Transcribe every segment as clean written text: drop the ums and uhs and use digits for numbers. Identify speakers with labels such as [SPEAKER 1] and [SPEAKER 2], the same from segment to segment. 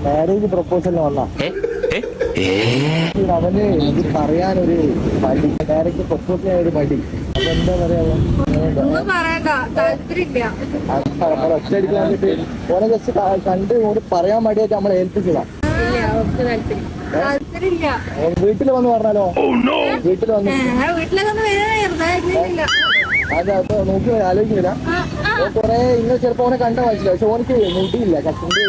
[SPEAKER 1] Marriage പ്രപ്പോസലിന് വന്ന അവന് ഇത് പറയാനൊരു മടി, ഡയറക്റ്റ് പ്രപ്പോസ് ചെയ്യാൻ ഒരു മടി. അപ്പൊ എന്താ പറയാ, ഒറ്റയടിക്കാൻ വേണ്ടിട്ട് ഓനെ ജസ്റ്റ് കണ്ട് ഓര് പറയാൻ മടിയായിട്ട് നമ്മളെ ഏൽപ്പിച്ചതാ. വീട്ടിൽ വന്ന് പറഞ്ഞാലോ, വീട്ടിൽ വന്ന് അതെ അപ്പൊ നോക്കി ആലോചിക്കില്ല. കൊറേ ഇങ്ങനെ ചിലപ്പോ ഓനെ കണ്ട മനസ്സിലാവും. പക്ഷെ ഓനക്ക് മുടിയില്ല, കട്ടിന്റെ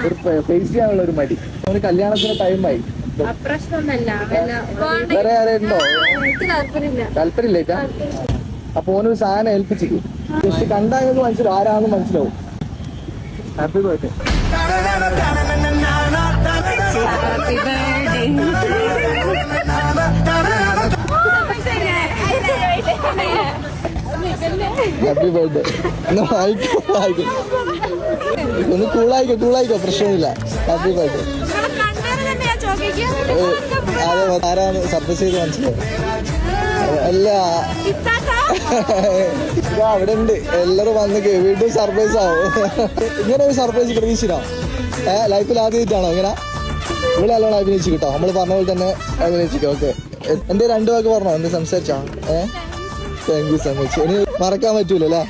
[SPEAKER 1] ഒരു ഫേസ് ചെയ്യാനുള്ള ഒരു മടി. ഓന് കല്യാണത്തിന് ടൈമായി. വേറെ ആരുണ്ടോ താല്പര്യമില്ല? അപ്പൊ ഓനൊരു സാധനം ഏൽപ്പിച്ചിട്ട് ജസ്റ്റ് കണ്ടാൽ മനസ്സിലാവും, ആരാണെന്ന് മനസ്സിലാവും. Happy birthday. Happy birthday. ഒന്ന് കൂളായിക്കോ, പ്രശ്നമില്ല. Happy birthday. അതെ, ആരാണ് സർപ്രൈസ് ചെയ്ത് മനസ്സിലാവും. അല്ല ഇതാ അവിടെ ഉണ്ട്, എല്ലാരും വന്ന് വീണ്ടും സർപ്രൈസ് ആവും. ഇങ്ങനെ ഒരു സർപ്രൈസ് പ്രതീക്ഷിച്ചോ? ലൈഫിൽ ആദ്യമായിട്ടാണോ ഇങ്ങനെ? ഇവിടെ നല്ലോണം അഭിനയിച്ചു കിട്ടോ, നമ്മള് പറഞ്ഞ പോലെ തന്നെ അഭിനയിച്ചിട്ടോ. ഓക്കെ, എന്റെ 2 വാക്ക് പറഞ്ഞോ, എന്ത് സംസാരിച്ചോ? Thank you so much. ഇനി മറക്കാൻ പറ്റൂലല്ലേ?